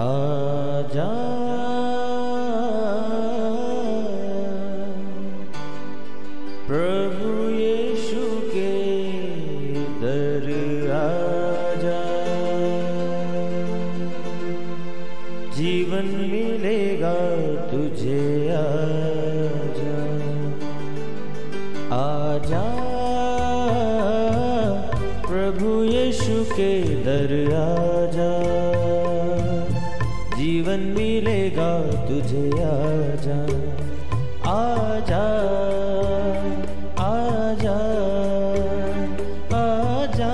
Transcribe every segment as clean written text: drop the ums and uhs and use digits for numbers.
आजा प्रभु यीशु के दर आजा, जीवन मिलेगा तुझे। आजा आजा प्रभु यीशु के दर आजा, जीवन मिलेगा तुझे। आजा आजा आजा आजा।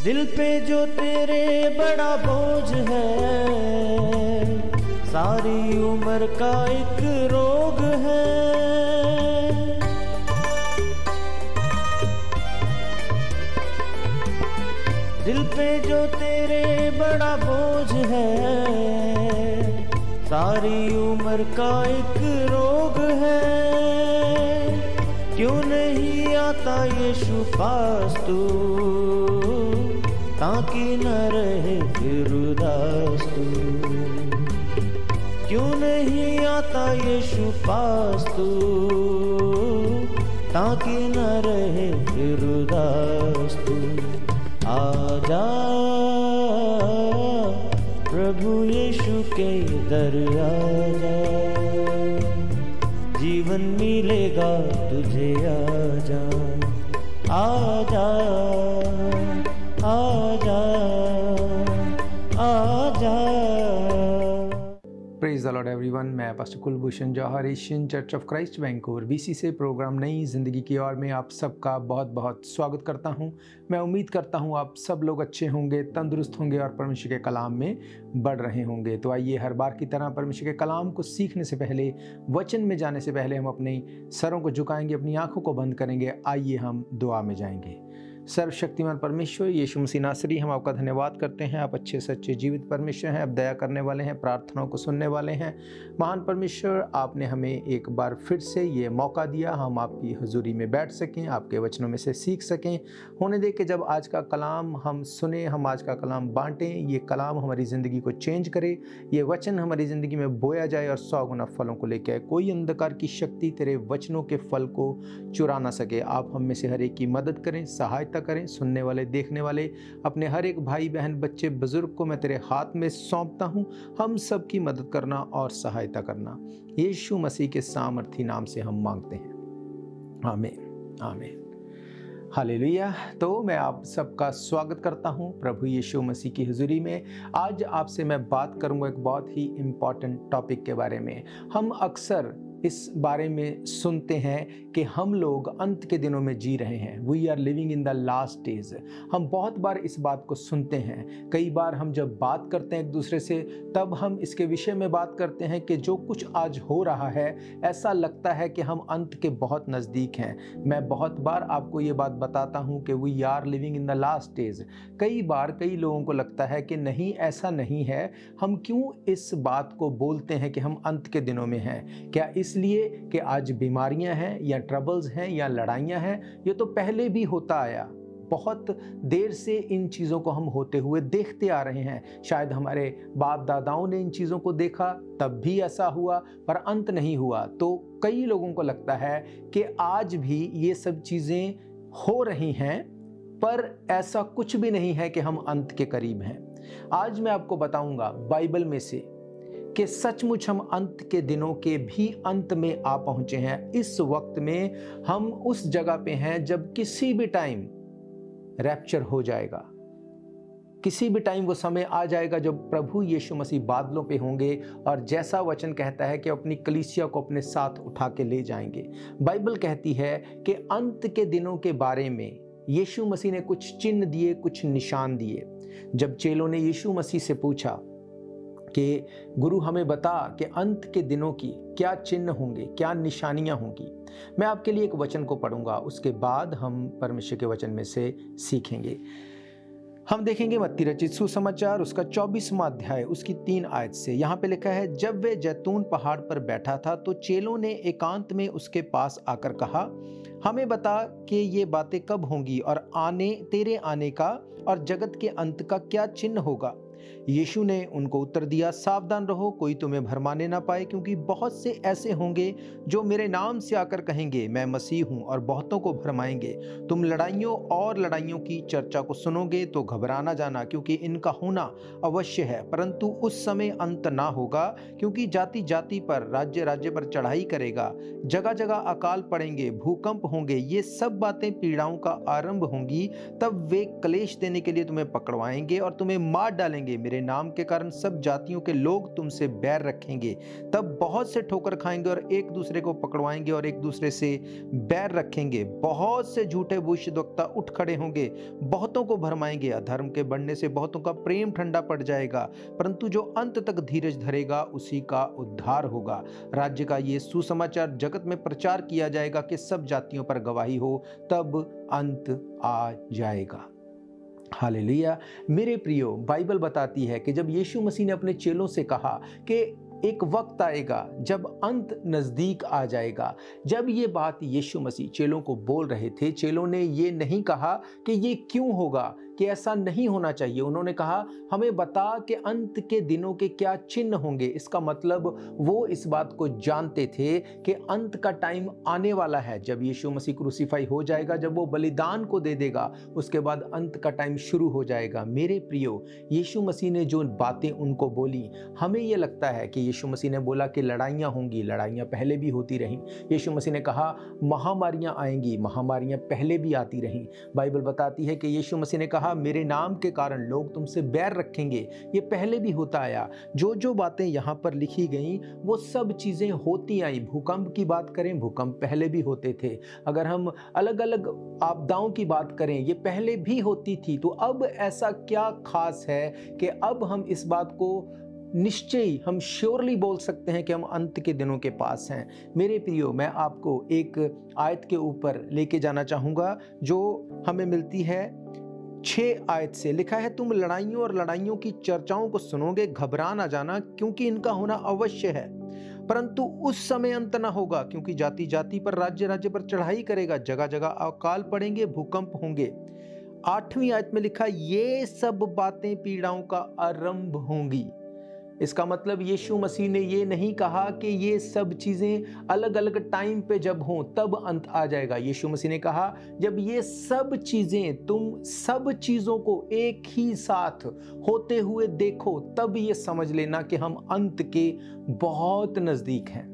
दिल पे जो तेरे बड़ा बोझ है, सारी उम्र का एक रोग है। दिल पे जो तेरे बड़ा बोझ है, सारी उम्र का एक रोग है। क्यों नहीं आता यीशु पास तू, ताकि न रहे फिर उदास तू। क्यों नहीं आता यीशु पास तू, ताकि न रहे फिर उदास तू। आजा प्रभु यीशु के दर आजा, जीवन मिलेगा तुझे। आजा आजा आजा आजा। Praise the Lord everyone. मैं pastor Kulbhushan Johar, Asian church of Christ Vancouver BC से प्रोग्राम नई ज़िंदगी की ओर में आप सबका बहुत बहुत स्वागत करता हूं। मैं उम्मीद करता हूं आप सब लोग अच्छे होंगे, तंदुरुस्त होंगे और परमेश्वर के कलाम में बढ़ रहे होंगे। तो आइए हर बार की तरह परमेश्वर के कलाम को सीखने से पहले, वचन में जाने से पहले हम अपने सरों को झुकाएंगे, अपनी आँखों को बंद करेंगे। आइए हम दुआ में जाएंगे। सर्वशक्तिमान परमेश्वर यीशु मसीह नासरी, हम आपका धन्यवाद करते हैं। आप अच्छे सच्चे जीवित परमेश्वर हैं, आप दया करने वाले हैं, प्रार्थनाओं को सुनने वाले हैं। महान परमेश्वर, आपने हमें एक बार फिर से ये मौका दिया हम आपकी हुजूरी में बैठ सकें, आपके वचनों में से सीख सकें। होने दे कि जब आज का कलाम हम सुने, हम आज का कलाम बांटें, ये कलाम हमारी ज़िंदगी को चेंज करे, ये वचन हमारी ज़िंदगी में बोया जाए और 100 गुना फलों को लेकर आए। कोई अंधकार की शक्ति तेरे वचनों के फल को चुरा ना सके। आप हम में से हर एक की मदद करें, सहायता करें। सुनने वाले, देखने वाले, अपने हर एक भाई बहन, बच्चे, बुजुर्ग को मैं तेरे हाथ में सौंपता हूं। हम सब की मदद करना और सहायता करना, यीशु मसीह के सामर्थी नाम से हम मांगते हैं। आमीन आमीन हालेलुया। तो मैं आप सबका स्वागत करता हूं प्रभु यीशु मसीह की हुजूरी में। आज आपसे मैं बात करूंगा एक बहुत ही इम्पॉर्टेंट टॉपिक के बारे में। हम अक्सर इस बारे में सुनते हैं कि हम लोग अंत के दिनों में जी रहे हैं। We are living in the last days. हम बहुत बार इस बात को सुनते हैं। कई बार हम जब बात करते हैं एक दूसरे से, तब हम इसके विषय में बात करते हैं कि जो कुछ आज हो रहा है, ऐसा लगता है कि हम अंत के बहुत नज़दीक हैं। मैं बहुत बार आपको ये बात बताता हूँ कि we are living in the last days. कई बार कई लोगों को लगता है कि नहीं, ऐसा नहीं है। हम क्यों इस बात को बोलते हैं कि हम अंत के दिनों में हैं? क्या इसलिए कि आज बीमारियां हैं या ट्रबल्स हैं या लड़ाइयां हैं? ये तो पहले भी होता आया। बहुत देर से इन चीज़ों को हम होते हुए देखते आ रहे हैं। शायद हमारे बाप दादाओं ने इन चीज़ों को देखा, तब भी ऐसा हुआ, पर अंत नहीं हुआ। तो कई लोगों को लगता है कि आज भी ये सब चीज़ें हो रही हैं, पर ऐसा कुछ भी नहीं है कि हम अंत के करीब हैं। आज मैं आपको बताऊंगा बाइबल में से कि सचमुच हम अंत के दिनों के भी अंत में आ पहुंचे हैं। इस वक्त में हम उस जगह पे हैं जब किसी भी टाइम रैप्चर हो जाएगा। किसी भी टाइम वो समय आ जाएगा जब प्रभु यीशु मसीह बादलों पे होंगे और जैसा वचन कहता है कि अपनी कलीसिया को अपने साथ उठा के ले जाएंगे। बाइबल कहती है कि अंत के दिनों के बारे में यीशु मसीह ने कुछ चिन्ह दिए, कुछ निशान दिए। जब चेलों ने यीशु मसीह से पूछा कि गुरु हमें बता कि अंत के दिनों की क्या चिन्ह होंगे, क्या निशानियां होंगी। मैं आपके लिए एक वचन को पढ़ूंगा, उसके बाद हम परमेश्वर के वचन में से सीखेंगे। हम देखेंगे मत्ती रचित सुसमाचार उसका 24वां अध्याय उसकी 3 आयत से। यहाँ पे लिखा है, जब वे जैतून पहाड़ पर बैठा था तो चेलों ने एकांत में उसके पास आकर कहा, हमें बता कि ये बातें कब होंगी और तेरे आने का और जगत के अंत का क्या चिन्ह होगा। यीशु ने उनको उत्तर दिया, सावधान रहो, कोई तुम्हें भरमाने ना पाए, क्योंकि बहुत से ऐसे होंगे जो मेरे नाम से आकर कहेंगे मैं मसीह हूं और बहुतों को भरमाएंगे। तुम लड़ाइयों की चर्चा को सुनोगे तो घबरा ना जाना, क्योंकि इनका होना अवश्य है, परंतु उस समय अंत ना होगा। क्योंकि जाति जाति पर, राज्य राज्य पर चढ़ाई करेगा, जगह जगह अकाल पड़ेंगे, भूकंप होंगे, ये सब बातें पीड़ाओं का आरंभ होंगी। तब वे क्लेश देने के लिए तुम्हें पकड़वाएंगे और तुम्हें मार डालेंगे। मेरे नाम के कारण सब जातियों के लोग तुमसे बैर रखेंगे। तब बहुत से ठोकर खाएंगे और एक दूसरे को पकड़वाएंगे और एक दूसरे से बैर रखेंगे। बहुत से झूठे भविष्यद्वक्ता उठ खड़े होंगे, बहुतों को भरमाएंगे। अधर्म के बढ़ने से बहुतों का प्रेम ठंडा पड़ जाएगा, परंतु जो अंत तक धीरज धरेगा उसी का उद्धार होगा। राज्य का ये सुसमाचार जगत में प्रचार किया जाएगा कि सब जातियों पर गवाही हो, तब अंत आ जाएगा। हालेलुया। मेरे प्रियो, बाइबल बताती है कि जब यीशु मसीह ने अपने चेलों से कहा कि एक वक्त आएगा जब अंत नज़दीक आ जाएगा, जब ये बात यीशु मसीह चेलों को बोल रहे थे, चेलों ने ये नहीं कहा कि ये क्यों होगा, कि ऐसा नहीं होना चाहिए। उन्होंने कहा, हमें बता कि अंत के दिनों के क्या चिन्ह होंगे। इसका मतलब वो इस बात को जानते थे कि अंत का टाइम आने वाला है, जब यीशु मसीह क्रूसीफाई हो जाएगा, जब वो बलिदान को दे देगा, उसके बाद अंत का टाइम शुरू हो जाएगा। मेरे प्रियो, यीशु मसीह ने जो बातें उनको बोली, हमें ये लगता है कि यीशु मसीह ने बोला कि लड़ाइयाँ होंगी, लड़ाइयाँ पहले भी होती रहीं। यीशु मसीह ने कहा महामारियाँ आएंगी, महामारियाँ पहले भी आती रहीं। बाइबल बताती है कि यीशु मसीह ने कहा मेरे नाम के कारण लोग तुमसे बैर रखेंगे, ये पहले भी होता आया। जो जो बातें यहाँ पर लिखी गई वो सब चीज़ें होती आई। भूकंप की बात करें, भूकंप पहले भी होते थे। अगर हम अलग अलग आपदाओं की बात करें, ये पहले भी होती थी। तो अब ऐसा क्या खास है कि अब हम इस बात को निश्चय, हम श्योरली बोल सकते हैं कि हम अंत के दिनों के पास हैं। मेरे प्रियो, मैं आपको एक आयत के ऊपर लेके जाना चाहूँगा जो हमें मिलती है 6 आयत से। लिखा है, तुम लड़ाइयों और लड़ाइयों की चर्चाओं को सुनोगे, घबरा ना जाना, क्योंकि इनका होना अवश्य है, परंतु उस समय अंत ना होगा। क्योंकि जाति जाति पर, राज्य राज्य पर चढ़ाई करेगा, जगह जगह अकाल पड़ेंगे, भूकंप होंगे। 8वीं आयत में लिखा, ये सब बातें पीड़ाओं का आरंभ होंगी। इसका मतलब यीशु मसीह ने ये नहीं कहा कि ये सब चीज़ें अलग अलग टाइम पे जब हों तब अंत आ जाएगा। यीशु मसीह ने कहा जब ये सब चीज़ें, तुम सब चीज़ों को एक ही साथ होते हुए देखो, तब ये समझ लेना कि हम अंत के बहुत नज़दीक हैं।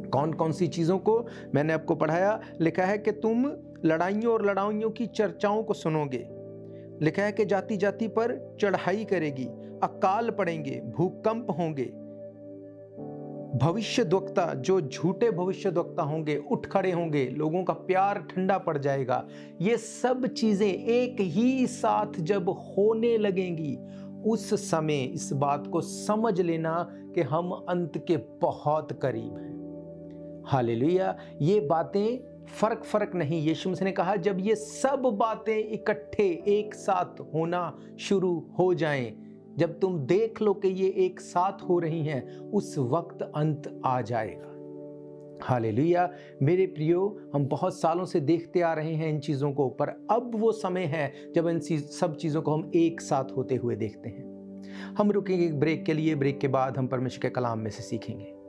कौन कौन सी चीज़ों को मैंने आपको पढ़ाया। लिखा है कि तुम लड़ाइयों और लड़ाइयों की चर्चाओं को सुनोगे। लिखा है कि जाति जाति पर चढ़ाई करेगी, अकाल पड़ेंगे, भूकंप होंगे, भविष्यद्वक्ता, जो झूठे भविष्यद्वक्ता होंगे, उठ खड़े होंगे, लोगों का प्यार ठंडा पड़ जाएगा। ये सब चीजें एक ही साथ जब होने लगेंगी, उस समय इस बात को समझ लेना कि हम अंत के बहुत करीब हैं। हालेलुया। ये बातें फर्क नहीं। यीशु मसीह ने कहा जब ये सब बातें इकट्ठे एक साथ होना शुरू हो जाएं, जब तुम देख लो कि ये एक साथ हो रही हैं, उस वक्त अंत आ जाएगा। हालेलुया। मेरे प्रियो, हम बहुत सालों से देखते आ रहे हैं इन चीज़ों को, पर अब वो समय है जब इन सब चीज़ों को हम एक साथ होते हुए देखते हैं। हम रुकेंगे एक ब्रेक के लिए। ब्रेक के बाद हम परमेश्वर के कलाम में से सीखेंगे।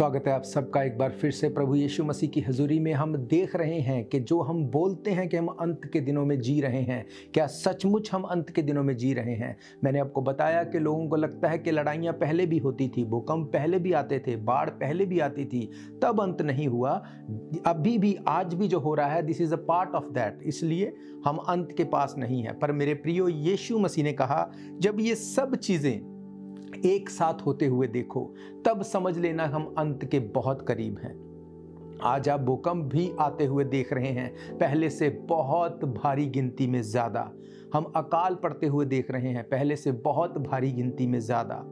स्वागत है आप सबका एक बार फिर से प्रभु यीशु मसीह की हजूरी में। हम देख रहे हैं कि जो हम बोलते हैं कि हम अंत के दिनों में जी रहे हैं, क्या सचमुच हम अंत के दिनों में जी रहे हैं। मैंने आपको बताया कि लोगों को लगता है कि लड़ाइयाँ पहले भी होती थी, भूकंप पहले भी आते थे, बाढ़ पहले भी आती थी, तब अंत नहीं हुआ। अभी भी आज भी जो हो रहा है, this is a part of that. इसलिए हम अंत के पास नहीं हैं। पर मेरे प्रियो, यीशु मसीह ने कहा जब ये सब चीज़ें एक साथ होते हुए देखो, तब समझ लेना हम अंत के बहुत करीब हैं। आज आप भूकंप भी आते हुए देख रहे हैं, पहले से बहुत भारी गिनती में ज़्यादा। हम अकाल पड़ते हुए देख रहे हैं, पहले से बहुत भारी गिनती में ज़्यादा।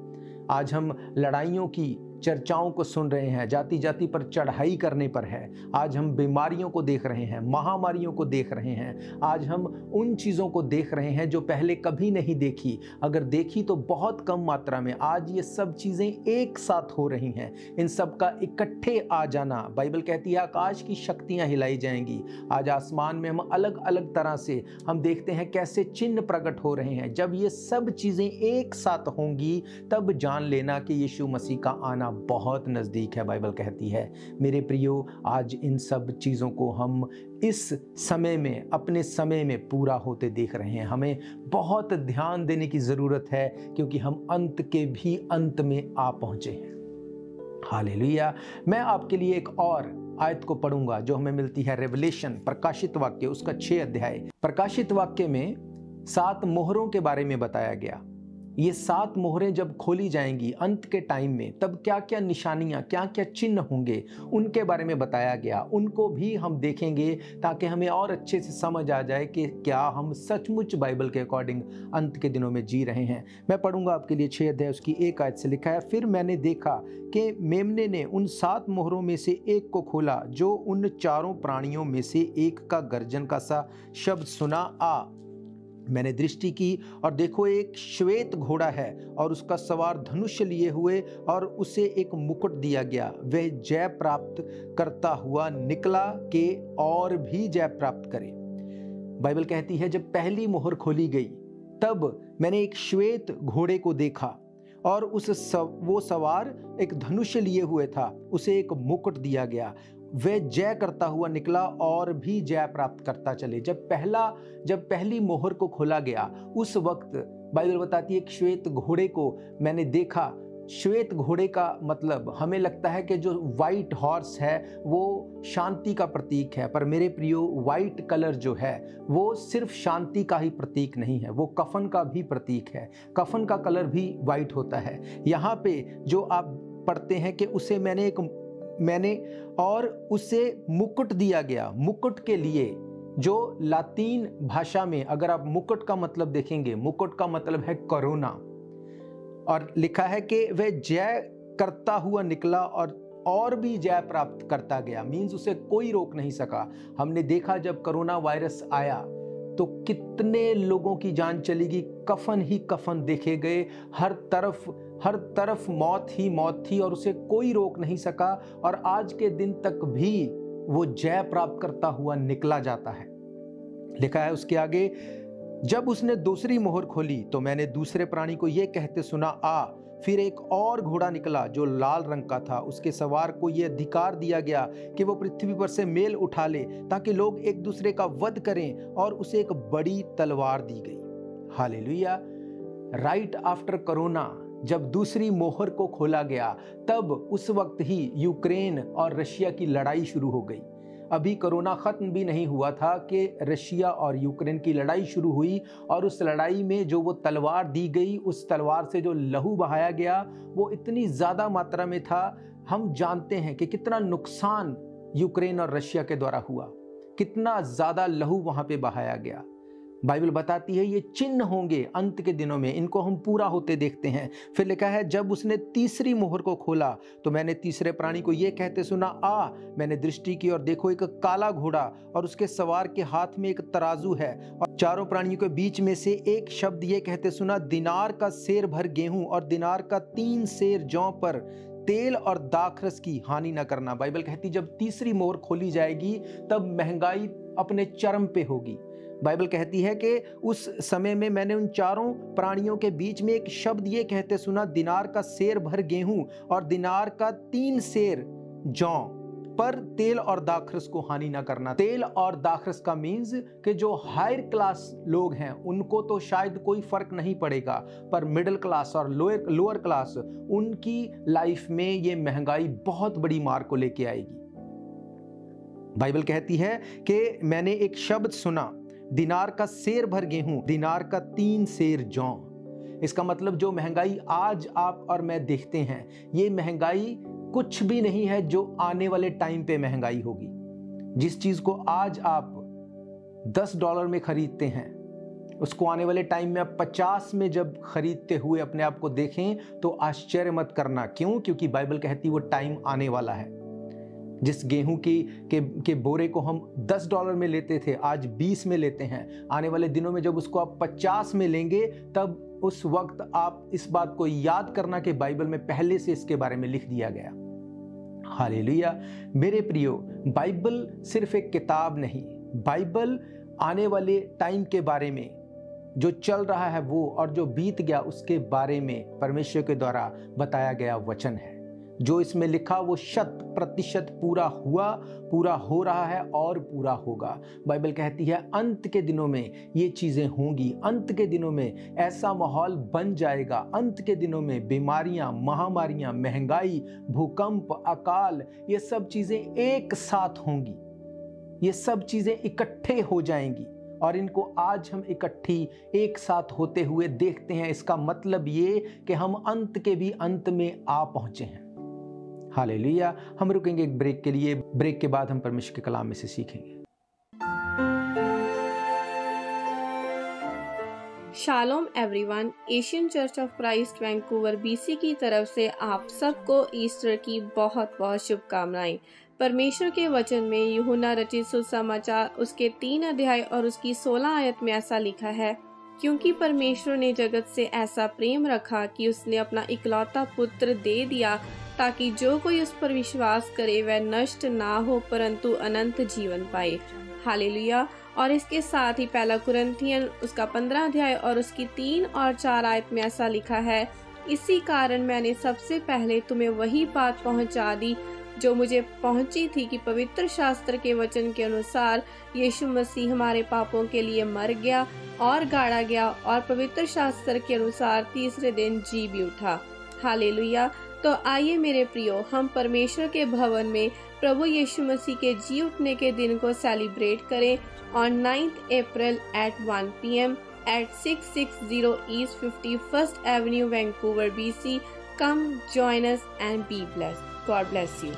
आज हम लड़ाइयों की चर्चाओं को सुन रहे हैं, जाति जाति पर चढ़ाई करने पर है। आज हम बीमारियों को देख रहे हैं, महामारियों को देख रहे हैं। आज हम उन चीज़ों को देख रहे हैं जो पहले कभी नहीं देखी, अगर देखी तो बहुत कम मात्रा में। आज ये सब चीज़ें एक साथ हो रही हैं। इन सब का इकट्ठे आ जाना, बाइबल कहती है आकाश की शक्तियाँ हिलाई जाएंगी। आज आसमान में हम अलग अलग तरह से हम देखते हैं कैसे चिन्ह प्रकट हो रहे हैं। जब ये सब चीज़ें एक साथ होंगी, तब जान लेना कि यीशु मसीह का आना बहुत नज़दीक है। बाइबल कहती है मेरे प्रियो, आज इन सब चीज़ों को हम इस समय में, अपने समय में पूरा होते देख रहे हैं। हमें बहुत ध्यान देने की ज़रूरत है, क्योंकि हम अंत के भी अंत में आ पहुँचे हैं। हालेलुया। मैं आपके लिए एक और आयत को पढ़ूंगा जो हमें मिलती है रेवलेशन, प्रकाशित वाक्य, उसका 6 अध्याय। प्रकाशित वाक्य में 7 मोहरों के बारे में बताया गया। ये 7 मोहरें जब खोली जाएंगी अंत के टाइम में, तब क्या क्या निशानियां, क्या क्या चिन्ह होंगे, उनके बारे में बताया गया। उनको भी हम देखेंगे ताकि हमें और अच्छे से समझ आ जाए कि क्या हम सचमुच बाइबल के अकॉर्डिंग अंत के दिनों में जी रहे हैं। मैं पढ़ूंगा आपके लिए 6 अध्याय, उसकी 1 आयत से लिखा है। फिर मैंने देखा कि मेमने ने उन 7 मोहरों में से एक को खोला, जो उन 4 प्राणियों में से एक का गर्जन का सा शब्द सुना। मैंने दृष्टि की और देखो एक श्वेत घोड़ा है, और उसका सवार धनुष लिए हुए, और उसे एक मुकुट दिया गया। वह जय प्राप्त करता हुआ निकला के और भी जय प्राप्त करे। बाइबल कहती है जब पहली मोहर खोली गई, तब मैंने एक श्वेत घोड़े को देखा, और वो सवार एक धनुष लिए हुए था, उसे एक मुकुट दिया गया। वह जय करता हुआ निकला और भी जय प्राप्त करता चले। जब पहली मोहर को खोला गया, उस वक्त बाइबल बताती है एक श्वेत घोड़े को मैंने देखा। श्वेत घोड़े का मतलब हमें लगता है कि जो वाइट हॉर्स है वो शांति का प्रतीक है, पर मेरे प्रियो, वाइट कलर जो है वो सिर्फ शांति का ही प्रतीक नहीं है, वो कफन का भी प्रतीक है। कफन का कलर भी वाइट होता है। यहाँ पे जो आप पढ़ते हैं कि और उसे मुकुट दिया गया। मुकुट के लिए जो लातीन भाषा में, अगर आप मुकुट का मतलब देखेंगे, मुकुट का मतलब है कोरोना, और लिखा है कि वह जय करता हुआ निकला और भी जय प्राप्त करता गया। मीन्स उसे कोई रोक नहीं सका। हमने देखा जब कोरोना वायरस आया तो कितने लोगों की जान चली गई, कफन ही कफन देखे गए, हर तरफ मौत ही मौत थी, और उसे कोई रोक नहीं सका। और आज के दिन तक भी वो जय प्राप्त करता हुआ निकला जाता है। लिखा है उसके आगे, जब उसने दूसरी मोहर खोली तो मैंने दूसरे प्राणी को यह कहते सुना, आ। फिर एक और घोड़ा निकला जो लाल रंग का था। उसके सवार को यह अधिकार दिया गया कि वो पृथ्वी पर से मेल उठा ले, ताकि लोग एक दूसरे का वध करें, और उसे एक बड़ी तलवार दी गई। हालेलुया। राइट आफ्टर कोरोना, जब दूसरी मोहर को खोला गया, तब उस वक्त ही यूक्रेन और रशिया की लड़ाई शुरू हो गई। अभी कोरोना ख़त्म भी नहीं हुआ था कि रशिया और यूक्रेन की लड़ाई शुरू हुई, और उस लड़ाई में जो वो तलवार दी गई, उस तलवार से जो लहू बहाया गया, वो इतनी ज़्यादा मात्रा में था। हम जानते हैं कि कितना नुकसान यूक्रेन और रशिया के द्वारा हुआ, कितना ज़्यादा लहू वहाँ पे बहाया गया। बाइबल बताती है ये चिन्ह होंगे अंत के दिनों में, इनको हम पूरा होते देखते हैं। फिर लिखा है जब उसने तीसरी मोहर को खोला तो मैंने तीसरे प्राणी को ये कहते सुना, आ। मैंने दृष्टि की और देखो एक काला घोड़ा, और उसके सवार के हाथ में एक तराजू है, और 4 प्राणियों के बीच में से एक शब्द ये कहते सुना, दिनार का सेर भर गेहूं और दिनार का 3 सेर जौ पर तेल और दाखरस की हानि न करना। बाइबल कहती जब तीसरी मोहर खोली जाएगी तब महंगाई अपने चरम पे होगी। बाइबल कहती है कि उस समय में मैंने उन चारों प्राणियों के बीच में एक शब्द ये कहते सुना, दिनार का सेर भर गेहूं और दिनार का 3 सेर जौ, पर तेल और दाखरस को हानि ना करना। तेल और दाखरस का मीन्स कि जो हायर क्लास लोग हैं उनको तो शायद कोई फर्क नहीं पड़ेगा, पर मिडिल क्लास और लोअर क्लास, उनकी लाइफ में ये महंगाई बहुत बड़ी मार को लेके आएगी। बाइबल कहती है कि मैंने एक शब्द सुना, दिनार का सेर भर गेहूं, दिनार का 3 सेर जौ। इसका मतलब जो महंगाई आज आप और मैं देखते हैं, ये महंगाई कुछ भी नहीं है जो आने वाले टाइम पे महंगाई होगी। जिस चीज को आज आप $10 में खरीदते हैं, उसको आने वाले टाइम में आप 50 में जब खरीदते हुए अपने आप को देखें तो आश्चर्य मत करना। क्यों? क्योंकि बाइबल कहती है वो टाइम आने वाला है। जिस गेहूं के बोरे को हम $10 में लेते थे, आज 20 में लेते हैं। आने वाले दिनों में जब उसको आप 50 में लेंगे, तब उस वक्त आप इस बात को याद करना कि बाइबल में पहले से इसके बारे में लिख दिया गया। हालेलुया। मेरे प्रियो, बाइबल सिर्फ एक किताब नहीं, बाइबल आने वाले टाइम के बारे में, जो चल रहा है वो और जो बीत गया उसके बारे में परमेश्वर के द्वारा बताया गया वचन है। जो इसमें लिखा वो 100% पूरा हुआ, पूरा हो रहा है और पूरा होगा। बाइबल कहती है अंत के दिनों में ये चीज़ें होंगी, अंत के दिनों में ऐसा माहौल बन जाएगा, अंत के दिनों में बीमारियां, महामारियां, महंगाई, भूकंप, अकाल, ये सब चीज़ें एक साथ होंगी, ये सब चीज़ें इकट्ठे हो जाएंगी और इनको आज हम इकट्ठी एक साथ होते हुए देखते हैं। इसका मतलब ये कि हम अंत के भी अंत में आ पहुंचे हैं। हालेलुया। हम रुकेंगे एक ब्रेक के लिए, ब्रेक के बाद हम परमेश्वर के कलाम में से सीखेंगे। Shalom everyone, Asian church of Christ Vancouver BC की तरफ से आप सबको ईस्टर की बहुत बहुत शुभकामनाएं। परमेश्वर के वचन में यूहन्ना रचित सुसमाचार उसके 3 अध्याय और उसकी 16 आयत में ऐसा लिखा है, क्योंकि परमेश्वर ने जगत से ऐसा प्रेम रखा कि उसने अपना इकलौता पुत्र दे दिया, ताकि जो कोई उस पर विश्वास करे वह नष्ट ना हो परंतु अनंत जीवन पाए। हालेलुया। और इसके साथ ही 1 कुरिन्थियन उसका 15 अध्याय और उसकी 3 और 4 आयत में ऐसा लिखा है, इसी कारण मैंने सबसे पहले तुम्हें वही बात पहुंचा दी जो मुझे पहुंची थी कि पवित्र शास्त्र के वचन के अनुसार यीशु मसीह हमारे पापों के लिए मर गया और गाड़ा गया और पवित्र शास्त्र के अनुसार तीसरे दिन जी भी उठा। हालेलुया। तो आइए मेरे प्रियो, हम परमेश्वर के भवन में प्रभु यीशु मसीह के जी उठने के दिन को सेलिब्रेट करें on 9th April at 1 PM at 660 East 51st Avenue, Vancouver, BC. Come join us and be blessed. God bless you.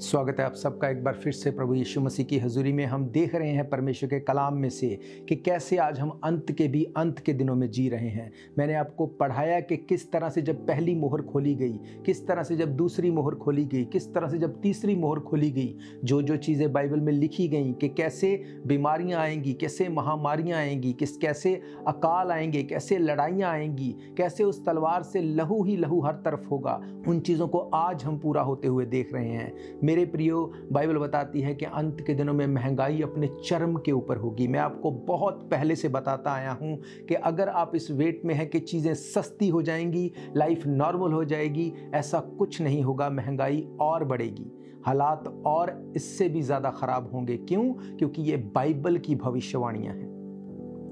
स्वागत है आप सबका एक बार फिर से प्रभु यीशु मसीह की हजूरी में। हम देख रहे हैं परमेश्वर के कलाम में से कि कैसे आज हम अंत के भी अंत के दिनों में जी रहे हैं। मैंने आपको पढ़ाया कि किस तरह से जब पहली मोहर खोली गई, किस तरह से जब दूसरी मोहर खोली गई, किस तरह से जब तीसरी मोहर खोली गई, जो जो चीज़ें बाइबल में लिखी गई कि कैसे बीमारियां आएंगी, कैसे महामारियां आएंगी, कैसे अकाल आएंगे, कैसे लड़ाइयाँ आएंगी, कैसे उस तलवार से लहू ही लहू हर तरफ होगा। उन चीज़ों को आज हम पूरा होते हुए देख रहे हैं। मेरे प्रियो, बाइबल बताती है कि अंत के दिनों में महंगाई अपने चरम के ऊपर होगी। मैं आपको बहुत पहले से बताता आया हूं कि अगर आप इस वेट में हैं कि चीज़ें सस्ती हो जाएंगी, लाइफ नॉर्मल हो जाएगी, ऐसा कुछ नहीं होगा। महंगाई और बढ़ेगी, हालात और इससे भी ज़्यादा ख़राब होंगे। क्यों? क्योंकि ये बाइबल की भविष्यवाणियाँ हैं।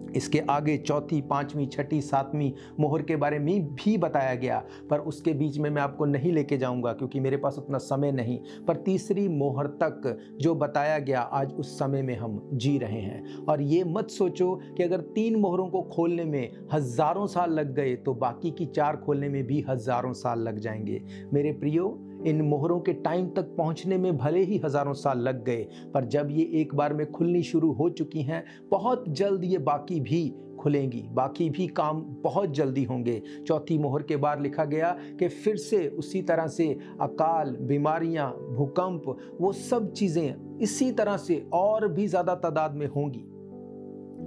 इसके आगे चौथी, पांचवी, छठी, सातवीं मोहर के बारे में भी बताया गया, पर उसके बीच में मैं आपको नहीं लेके जाऊंगा क्योंकि मेरे पास उतना समय नहीं। पर तीसरी मोहर तक जो बताया गया, आज उस समय में हम जी रहे हैं। और ये मत सोचो कि अगर 3 मोहरों को खोलने में हज़ारों साल लग गए तो बाकी की 4 खोलने में भी हज़ारों साल लग जाएंगे। मेरे प्रियो, इन मोहरों के टाइम तक पहुंचने में भले ही हज़ारों साल लग गए, पर जब ये एक बार में खुलनी शुरू हो चुकी हैं, बहुत जल्द ये बाकी भी खुलेंगी, बाकी भी काम बहुत जल्दी होंगे। चौथी मोहर के बाद लिखा गया कि फिर से उसी तरह से अकाल, बीमारियां, भूकंप, वो सब चीज़ें इसी तरह से और भी ज़्यादा तादाद में होंगी।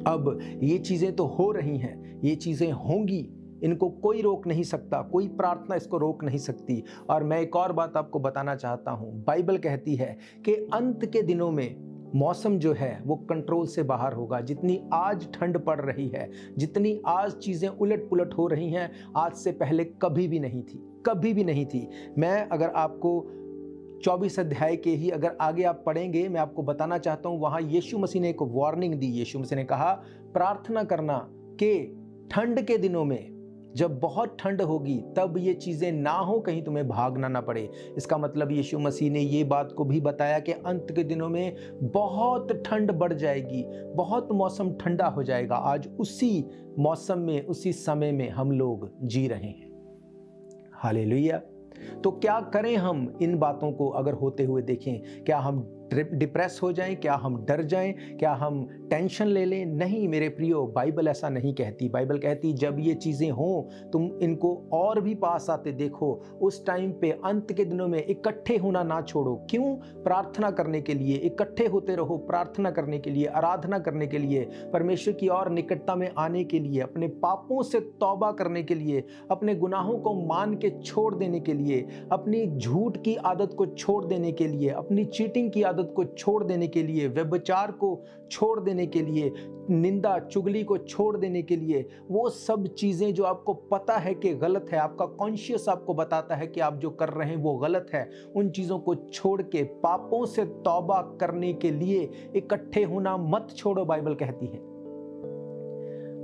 अब ये चीज़ें तो हो रही हैं, ये चीज़ें होंगी, इनको कोई रोक नहीं सकता, कोई प्रार्थना इसको रोक नहीं सकती। और मैं एक और बात आपको बताना चाहता हूँ, बाइबल कहती है कि अंत के दिनों में मौसम जो है वो कंट्रोल से बाहर होगा। जितनी आज ठंड पड़ रही है, जितनी आज चीज़ें उलट पुलट हो रही हैं, आज से पहले कभी भी नहीं थी, कभी भी नहीं थी। मैं अगर आपको 24 अध्याय के ही अगर आगे आप पढ़ेंगे, मैं आपको बताना चाहता हूँ, वहाँ यीशु मसीह ने एक वार्निंग दी। यीशु मसीह ने कहा प्रार्थना करना कि ठंड के दिनों में जब बहुत ठंड होगी तब ये चीज़ें ना हो, कहीं तुम्हें भागना ना पड़े। इसका मतलब यीशु मसीह ने ये बात को भी बताया कि अंत के दिनों में बहुत ठंड बढ़ जाएगी, बहुत मौसम ठंडा हो जाएगा। आज उसी मौसम में, उसी समय में हम लोग जी रहे हैं। हालेलुया। तो क्या करें हम इन बातों को अगर होते हुए देखें? क्या हम डिप्रेस हो जाएं? क्या हम डर जाएं? क्या हम टेंशन ले लें? नहीं मेरे प्रियो, बाइबल ऐसा नहीं कहती। बाइबल कहती जब ये चीज़ें हों तुम इनको और भी पास आते देखो। उस टाइम पे अंत के दिनों में इकट्ठे होना ना छोड़ो। क्यों? प्रार्थना करने के लिए इकट्ठे होते रहो, प्रार्थना करने के लिए, आराधना करने के लिए, परमेश्वर की और निकटता में आने के लिए, अपने पापों से तौबा करने के लिए, अपने गुनाहों को मान के छोड़ देने के लिए, अपनी झूठ की आदत को छोड़ देने के लिए, अपनी चीटिंग की आदत को छोड़ देने के लिए, व्यभिचार को छोड़ देने के लिए, निंदा चुगली को छोड़ देने के लिए, वो सब चीजें जो आपको पता है कि गलत है, आपका कॉन्शियस आपको बताता है कि आप जो कर रहे हैं वो गलत है, उन चीजों को छोड़ के पापों से तौबा करने के लिए इकट्ठे होना मत छोड़ो, बाइबल कहती है।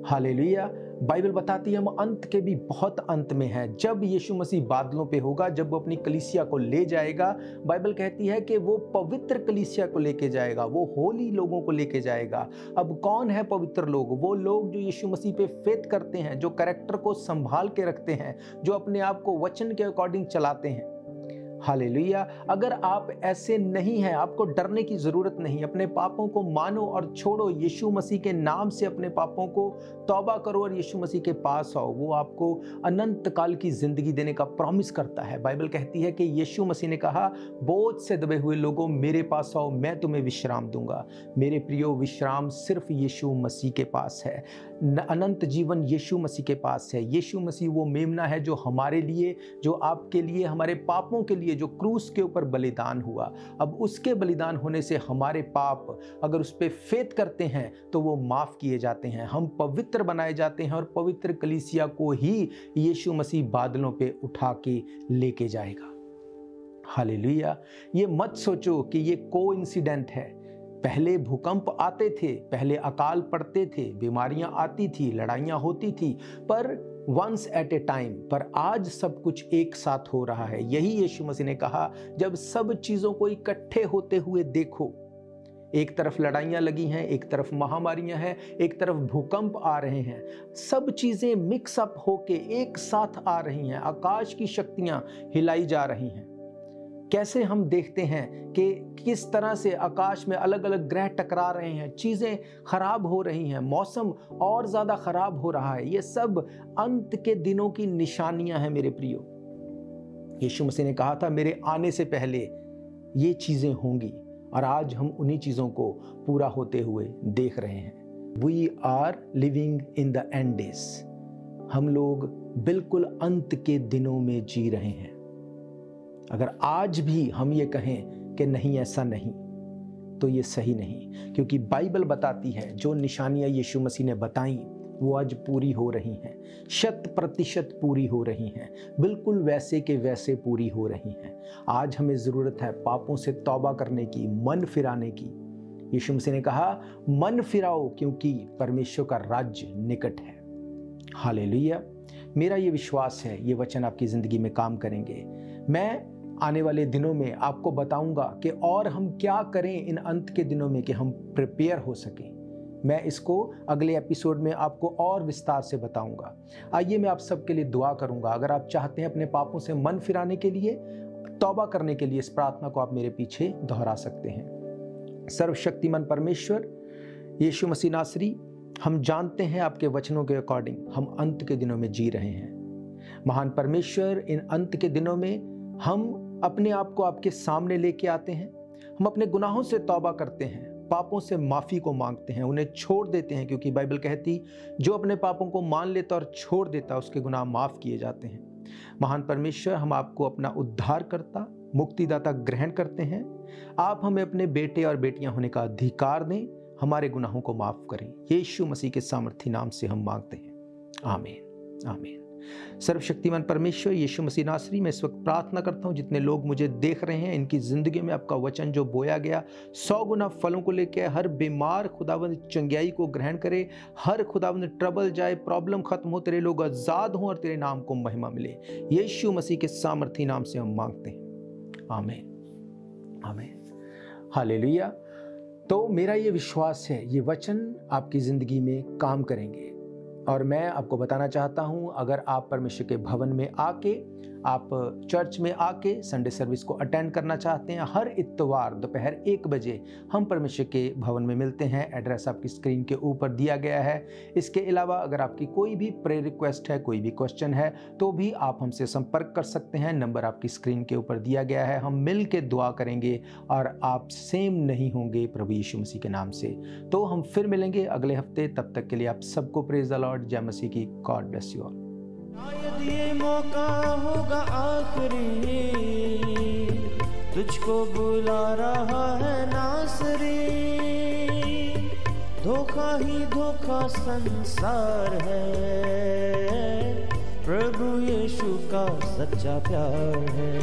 हालेलुया। बाइबल बताती है हम अंत के भी बहुत अंत में हैं। जब यीशु मसीह बादलों पे होगा, जब वो अपनी कलीसिया को ले जाएगा, बाइबल कहती है कि वो पवित्र कलीसिया को लेके जाएगा, वो होली लोगों को लेके जाएगा। अब कौन है पवित्र लोग? वो लोग जो यीशु मसीह पे फेथ करते हैं, जो कैरेक्टर को संभाल के रखते हैं, जो अपने आप को वचन के अकॉर्डिंग चलाते हैं। हालेलुया। अगर आप ऐसे नहीं हैं, आपको डरने की जरूरत नहीं। अपने पापों को मानो और छोड़ो, यीशु मसीह के नाम से अपने पापों को तौबा करो और यीशु मसीह के पास आओ। वो आपको अनंत काल की जिंदगी देने का प्रॉमिस करता है। बाइबल कहती है कि यीशु मसीह ने कहा, बोझ से दबे हुए लोगों मेरे पास आओ, मैं तुम्हें विश्राम दूंगा। मेरे प्रियो, विश्राम सिर्फ यीशु मसीह के पास है। अनंत जीवन यीशु मसीह के पास है। यीशु मसीह वो मेमना है जो हमारे लिए, जो आपके लिए, हमारे पापों के लिए जो क्रूस के ऊपर बलिदान हुआ। अब उसके बलिदान होने से हमारे पाप अगर उस पे फेथ करते हैं तो वो माफ किए जाते हैं, हम पवित्र बनाए जाते हैं और पवित्र कलीसिया को ही यीशु मसीह बादलों पे उठा के लेके जाएगा। हालेलुया। ये मत सोचो कि ये कोइंसिडेंट है। पहले भूकंप आते थे, पहले अकाल पड़ते थे, बीमारियां आती थी, लड़ाइयां होती थी, पर वंस एट ए टाइम। पर आज सब कुछ एक साथ हो रहा है। यही यीशु मसीह ने कहा, जब सब चीजों को इकट्ठे होते हुए देखो, एक तरफ लड़ाइयां लगी हैं, एक तरफ महामारियां हैं, एक तरफ भूकंप आ रहे हैं, सब चीजें मिक्स अप होके एक साथ आ रही हैं, आकाश की शक्तियां हिलाई जा रही हैं। कैसे हम देखते हैं कि किस तरह से आकाश में अलग अलग ग्रह टकरा रहे हैं, चीजें खराब हो रही हैं, मौसम और ज्यादा खराब हो रहा है। ये सब अंत के दिनों की निशानियां हैं मेरे प्रियो। यीशु मसीह ने कहा था, मेरे आने से पहले ये चीजें होंगी, और आज हम उन्हीं चीजों को पूरा होते हुए देख रहे हैं। We are living in the end days. हम लोग बिल्कुल अंत के दिनों में जी रहे हैं। अगर आज भी हम ये कहें कि नहीं ऐसा नहीं, तो ये सही नहीं, क्योंकि बाइबल बताती है जो निशानियां यीशु मसीह ने बताई वो आज पूरी हो रही हैं, 100% पूरी हो रही हैं, बिल्कुल वैसे के वैसे पूरी हो रही हैं। आज हमें ज़रूरत है पापों से तौबा करने की, मन फिराने की। यीशु मसीह ने कहा, मन फिराओ क्योंकि परमेश्वर का राज्य निकट है। हालेलुया। मेरा ये विश्वास है ये वचन आपकी ज़िंदगी में काम करेंगे। मैं आने वाले दिनों में आपको बताऊंगा कि और हम क्या करें इन अंत के दिनों में कि हम प्रिपेयर हो सकें। मैं इसको अगले एपिसोड में आपको और विस्तार से बताऊंगा। आइए मैं आप सबके लिए दुआ करूंगा। अगर आप चाहते हैं अपने पापों से मन फिराने के लिए, तौबा करने के लिए, इस प्रार्थना को आप मेरे पीछे दोहरा सकते हैं। सर्वशक्तिमान परमेश्वर यीशु मसीह नासरी, हम जानते हैं आपके वचनों के अकॉर्डिंग हम अंत के दिनों में जी रहे हैं। महान परमेश्वर, इन अंत के दिनों में हम अपने आप को आपके सामने लेके आते हैं। हम अपने गुनाहों से तौबा करते हैं, पापों से माफ़ी को मांगते हैं, उन्हें छोड़ देते हैं, क्योंकि बाइबल कहती जो अपने पापों को मान लेता और छोड़ देता उसके गुनाह माफ़ किए जाते हैं। महान परमेश्वर, हम आपको अपना उद्धारकर्ता, मुक्तिदाता ग्रहण करते हैं। आप हमें अपने बेटे और बेटियां होने का अधिकार दें, हमारे गुनाहों को माफ़ करें। यीशु मसीह के सामर्थी नाम से हम मांगते हैं, आमीन आमीन। सर्वशक्तिमान परमेश्वर यीशु मसीह नासरी, मैं इस वक्त प्रार्थना करता हूँ जितने लोग मुझे देख रहे हैं, इनकी ज़िंदगी में आपका वचन जो बोया गया 100 गुना फलों को लेकर, हर बीमार खुदावंद चंगियाई को ग्रहण करे, हर खुदावंद ट्रबल जाए, प्रॉब्लम खत्म हो, तेरे लोग आज़ाद हों और तेरे नाम को महिमा मिले। यीशु मसीह के सामर्थी नाम से हम मांगते हैं, आमीन आमीन, हालेलुया। तो मेरा ये विश्वास है ये वचन आपकी ज़िंदगी में काम करेंगे, और मैं आपको बताना चाहता हूं, अगर आप परमेश्वर के भवन में आके, आप चर्च में आके संडे सर्विस को अटेंड करना चाहते हैं, हर इत्तवार दोपहर 1 बजे हम परमेश्वर के भवन में मिलते हैं। एड्रेस आपकी स्क्रीन के ऊपर दिया गया है। इसके अलावा अगर आपकी कोई भी प्रेयर रिक्वेस्ट है, कोई भी क्वेश्चन है, तो भी आप हमसे संपर्क कर सकते हैं। नंबर आपकी स्क्रीन के ऊपर दिया गया है। हम मिल के दुआ करेंगे और आप सेम नहीं होंगे प्रभु यीशु मसीह के नाम से। तो हम फिर मिलेंगे अगले हफ्ते, तब तक के लिए आप सबको प्रेज द लॉर्ड, जय मसीह की। God bless you all. शायद ये मौका होगा आखिरी, तुझको बुला रहा है नासरी। धोखा ही धोखा संसार है, प्रभु यीशु का सच्चा प्यार है।